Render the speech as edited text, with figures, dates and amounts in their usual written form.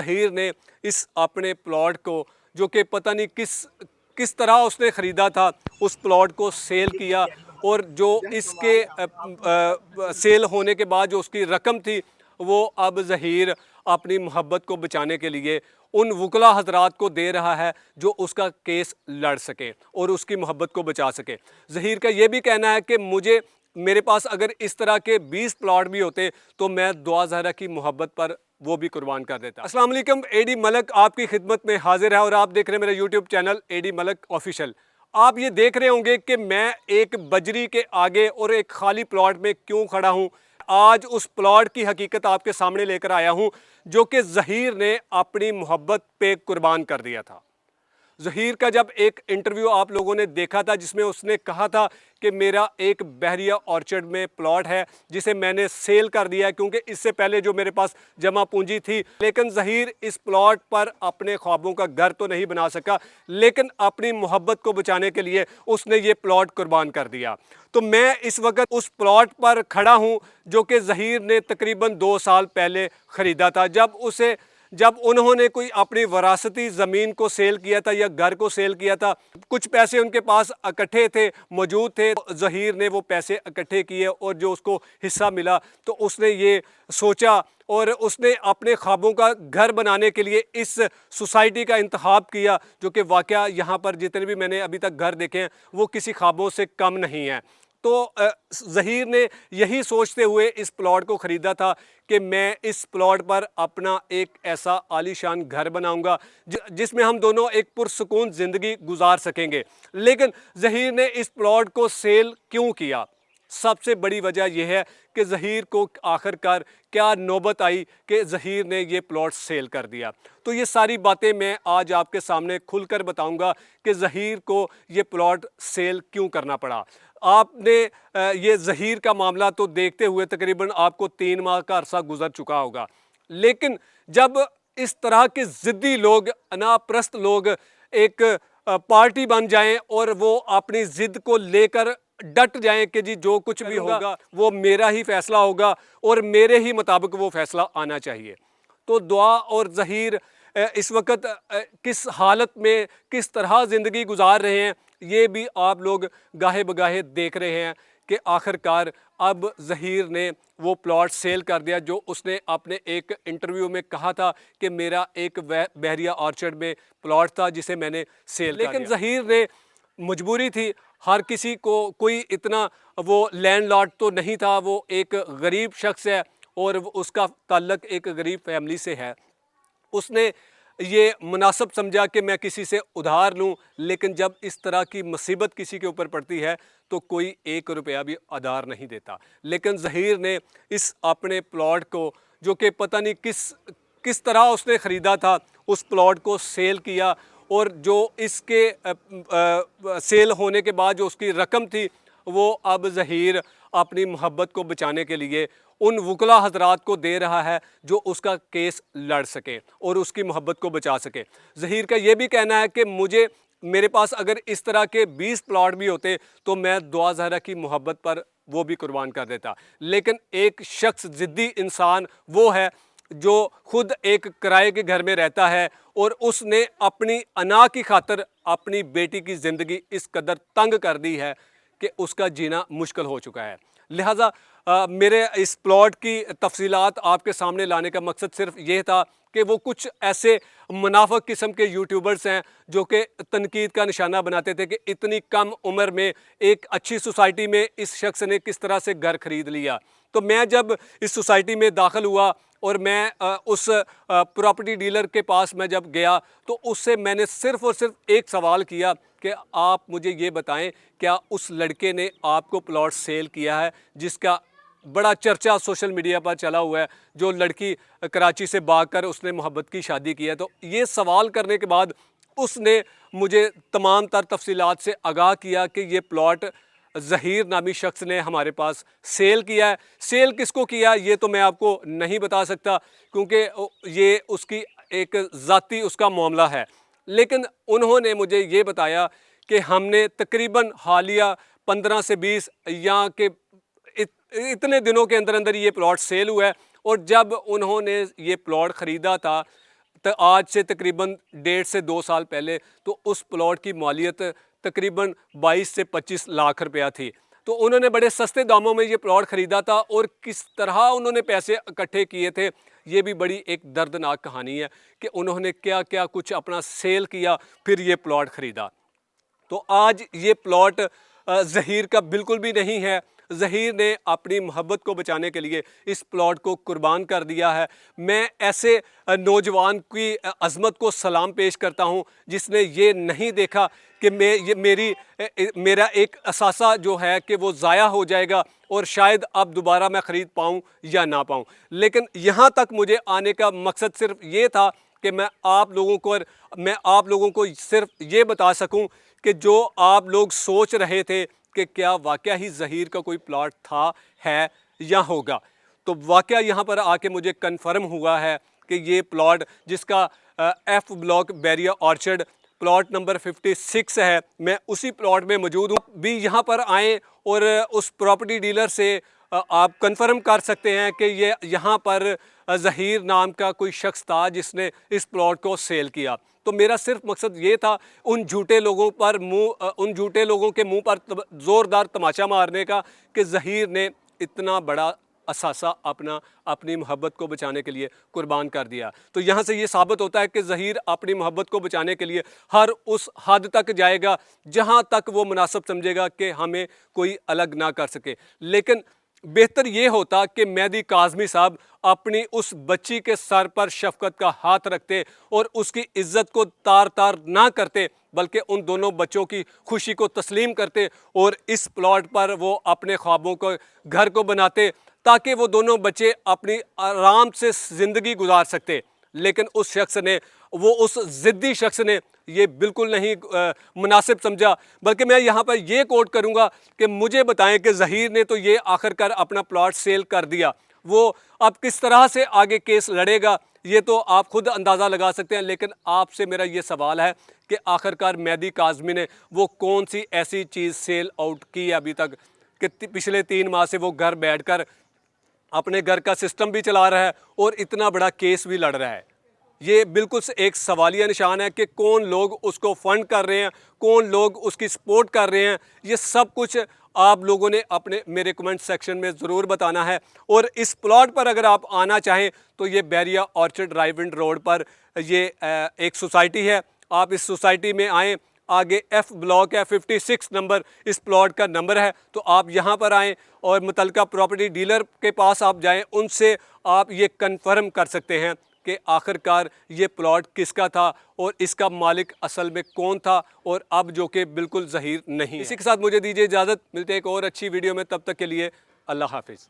ज़हीर ने इस अपने प्लॉट को, जो कि पता नहीं किस तरह उसने ख़रीदा था, उस प्लॉट को सेल किया। और जो इसके सेल होने के बाद जो उसकी रकम थी, वो अब ज़हीर अपनी मोहब्बत को बचाने के लिए उन वकला हजरात को दे रहा है जो उसका केस लड़ सके और उसकी मोहब्बत को बचा सके। ज़हीर का ये भी कहना है कि मेरे पास अगर इस तरह के 20 प्लॉट भी होते तो मैं दुआ ज़हरा की मोहब्बत पर वो भी कुर्बान कर देता। अस्सलाम वालेकुम, एडी मलक आपकी खिदमत में हाजिर है और आप देख रहे हैं मेरा YouTube channel AD Malak official. आप ये देख रहे होंगे कि मैं एक बजरी के आगे और एक खाली प्लॉट में क्यों खड़ा हूँ। आज उस प्लॉट की हकीकत आपके सामने लेकर आया हूँ जो कि ज़हीर ने अपनी मोहब्बत पे कुर्बान कर दिया था। ज़हीर का जब एक इंटरव्यू आप लोगों ने देखा था जिसमें उसने कहा था कि मेरा एक बहरिया ऑर्चर्ड में प्लॉट है जिसे मैंने सेल कर दिया है क्योंकि इससे पहले जो मेरे पास जमा पूंजी थी। लेकिन ज़हीर इस प्लॉट पर अपने ख्वाबों का घर तो नहीं बना सका, लेकिन अपनी मोहब्बत को बचाने के लिए उसने ये प्लॉट कुर्बान कर दिया। तो मैं इस वक्त उस प्लॉट पर खड़ा हूँ जो कि ज़हीर ने तकरीबन 2 साल पहले ख़रीदा था। जब उन्होंने कोई अपनी वरासती ज़मीन को सेल किया था या घर को सेल किया था, कुछ पैसे उनके पास इकट्ठे थे, मौजूद थे। ज़हीर ने वो पैसे इकट्ठे किए और जो उसको हिस्सा मिला तो उसने ये सोचा और उसने अपने ख्वाबों का घर बनाने के लिए इस सोसाइटी का इंतखाब किया, जो कि वाक़या यहाँ पर जितने भी मैंने अभी तक घर देखे हैं वो किसी ख्वाबों से कम नहीं है। तो ज़हीर ने यही सोचते हुए इस प्लॉट को ख़रीदा था कि मैं इस प्लॉट पर अपना एक ऐसा आलीशान घर बनाऊंगा जिसमें हम दोनों एक पुरसुकून ज़िंदगी गुजार सकेंगे। लेकिन ज़हीर ने इस प्लॉट को सेल क्यों किया? सबसे बड़ी वजह यह है कि ज़हीर को आखिरकार क्या नौबत आई कि ज़हीर ने ये प्लॉट सेल कर दिया। तो ये सारी बातें मैं आज आपके सामने खुलकर बताऊंगा कि ज़हीर को ये प्लॉट सेल क्यों करना पड़ा। आपने ये ज़हीर का मामला तो देखते हुए तकरीबन आपको 3 माह का अरसा गुजर चुका होगा। लेकिन जब इस तरह के ज़िद्दी लोग, अनाप्रस्त लोग एक पार्टी बन जाएं और वो अपनी ज़िद को लेकर डट जाएं कि जी जो कुछ भी होगा वो मेरा ही फैसला होगा और मेरे ही मुताबिक वो फैसला आना चाहिए। तो दुआ और ज़हीर इस वक्त किस हालत में किस तरह ज़िंदगी गुजार रहे हैं ये भी आप लोग गाहे बगाहे देख रहे हैं कि आखिरकार अब ज़हीर ने वो प्लॉट सेल कर दिया जो उसने अपने एक इंटरव्यू में कहा था कि मेरा एक बहरिया ऑर्चर्ड में प्लॉट था जिसे मैंने सेल कर दिया। लेकिन ज़हीर ने मजबूरी थी, हर किसी को कोई इतना वो लैंडलॉर्ड तो नहीं था, वो एक गरीब शख्स है और उसका ताल्लुक़ एक गरीब फैमिली से है। उसने ये मुनासिब समझा कि मैं किसी से उधार लूं, लेकिन जब इस तरह की मुसीबत किसी के ऊपर पड़ती है तो कोई 1 रुपया भी उधार नहीं देता। लेकिन ज़हीर ने इस अपने प्लॉट को, जो कि पता नहीं किस तरह उसने ख़रीदा था, उस प्लॉट को सेल किया और जो इसके सेल होने के बाद जो उसकी रकम थी वो अब ज़हीर अपनी मोहब्बत को बचाने के लिए उन वकला हजरात को दे रहा है जो उसका केस लड़ सके और उसकी मोहब्बत को बचा सके। ज़हीर का ये भी कहना है कि मेरे पास अगर इस तरह के 20 प्लॉट भी होते तो मैं दुआ ज़हरा की मोहब्बत पर वो भी कुर्बान कर देता। लेकिन एक शख्स, ज़िद्दी इंसान वो है जो खुद एक किराए के घर में रहता है और उसने अपनी अना की खातिर अपनी बेटी की ज़िंदगी इस कदर तंग कर दी है कि उसका जीना मुश्किल हो चुका है। लिहाजा मेरे इस प्लॉट की तफसीलात आपके सामने लाने का मकसद सिर्फ ये था कि वो कुछ ऐसे मुनाफिक किस्म के यूट्यूबर्स हैं जो कि तनकीद का निशाना बनाते थे कि इतनी कम उम्र में एक अच्छी सोसाइटी में इस शख्स ने किस तरह से घर खरीद लिया। तो मैं जब इस सोसाइटी में दाखिल हुआ और मैं उस प्रॉपर्टी डीलर के पास मैं जब गया तो उससे मैंने सिर्फ़ और सिर्फ एक सवाल किया कि आप मुझे ये बताएं, क्या उस लड़के ने आपको प्लॉट सेल किया है जिसका बड़ा चर्चा सोशल मीडिया पर चला हुआ है, जो लड़की कराची से भागकर उसने मोहब्बत की शादी की है। तो ये सवाल करने के बाद उसने मुझे तमाम तर तफसीलात से आगाह किया कि ये प्लॉट ज़हीर नामी शख्स ने हमारे पास सेल किया है। सेल किसको किया ये तो मैं आपको नहीं बता सकता क्योंकि ये उसकी एक ज़ाती उसका मामला है। लेकिन उन्होंने मुझे ये बताया कि हमने तकरीबन हालिया 15 से 20 या के इतने दिनों के अंदर अंदर ये प्लॉट सेल हुआ है और जब उन्होंने ये प्लॉट ख़रीदा था आज से तकरीबन 1.5 से 2 साल पहले, तो उस प्लॉट की मालियत तकरीबन 22 से 25 लाख रुपया थी। तो उन्होंने बड़े सस्ते दामों में ये प्लॉट ख़रीदा था और किस तरह उन्होंने पैसे इकट्ठे किए थे, ये भी बड़ी एक दर्दनाक कहानी है कि उन्होंने क्या क्या कुछ अपना सेल किया, फिर ये प्लॉट ख़रीदा। तो आज ये प्लॉट ज़हीर का बिल्कुल भी नहीं है। ज़हीर ने अपनी मोहब्बत को बचाने के लिए इस प्लॉट को कुर्बान कर दिया है। मैं ऐसे नौजवान की अज़मत को सलाम पेश करता हूँ जिसने ये नहीं देखा कि मेरा एक असासा जो है कि वो ज़ाया हो जाएगा और शायद अब दोबारा मैं ख़रीद पाऊँ या ना पाऊँ। लेकिन यहाँ तक मुझे आने का मकसद सिर्फ ये था कि मैं आप लोगों को सिर्फ ये बता सकूँ कि जो आप लोग सोच रहे थे कि क्या वाकया ही ज़हीर का कोई प्लॉट था, है या होगा, तो वाकया यहाँ पर आके मुझे कन्फर्म हुआ है कि ये प्लॉट जिसका F block Bairia orchard plot number 56 है, मैं उसी प्लॉट में मौजूद हूँ। भी यहाँ पर आएँ और उस प्रॉपर्टी डीलर से आप कंफर्म कर सकते हैं कि ये यहाँ पर ज़हीर नाम का कोई शख्स था जिसने इस प्लॉट को सेल किया। तो मेरा सिर्फ मकसद ये था उन झूठे लोगों के मुंह पर ज़ोरदार तमाचा मारने का कि ज़हीर ने इतना बड़ा असासा अपनी मोहब्बत को बचाने के लिए कुर्बान कर दिया। तो यहाँ से ये साबित होता है कि ज़हीर अपनी मोहब्बत को बचाने के लिए हर उस हद तक जाएगा जहाँ तक वो मुनासिब समझेगा कि हमें कोई अलग ना कर सके। लेकिन बेहतर ये होता कि मेहदी काज़मी साहब अपनी उस बच्ची के सर पर शफ़क़त का हाथ रखते और उसकी इज़्ज़त को तार तार ना करते, बल्कि उन दोनों बच्चों की खुशी को तस्लीम करते और इस प्लॉट पर वो अपने ख्वाबों को घर को बनाते ताकि वो दोनों बच्चे अपनी आराम से ज़िंदगी गुजार सकते। लेकिन उस ज़िद्दी शख्स ने ये बिल्कुल नहीं मुनासिब समझा। बल्कि मैं यहाँ पर ये कोट करूँगा कि मुझे बताएं कि ज़हीर ने तो ये आखिरकार अपना प्लॉट सेल कर दिया, वो अब किस तरह से आगे केस लड़ेगा ये तो आप खुद अंदाज़ा लगा सकते हैं। लेकिन आपसे मेरा ये सवाल है कि आखिरकार मेहदी काज़मी ने वो कौन सी ऐसी चीज़ सेल आउट की है अभी तक कि पिछले 3 माह से वो घर बैठकर अपने घर का सिस्टम भी चला रहा है और इतना बड़ा केस भी लड़ रहा है। ये बिल्कुल से एक सवालिया निशान है कि कौन लोग उसको फंड कर रहे हैं, कौन लोग उसकी सपोर्ट कर रहे हैं। ये सब कुछ आप लोगों ने मेरे कमेंट सेक्शन में ज़रूर बताना है। और इस प्लॉट पर अगर आप आना चाहें तो ये बैरिया ऑर्चर्ड रायविंड रोड पर ये एक सोसाइटी है। आप इस सोसाइटी में आएँ, आगे एफ ब्लॉक है, 56 नंबर इस प्लॉट का नंबर है। तो आप यहाँ पर आएँ और मुतलका प्रॉपर्टी डीलर के पास आप जाएँ, उनसे आप ये कन्फर्म कर सकते हैं कि आखिरकार ये प्लॉट किसका था और इसका मालिक असल में कौन था, और अब जो कि बिल्कुल ज़हीर नहीं है। इसी के साथ मुझे दीजिए इजाज़त, मिलते हैं एक और अच्छी वीडियो में, तब तक के लिए अल्लाह हाफिज़।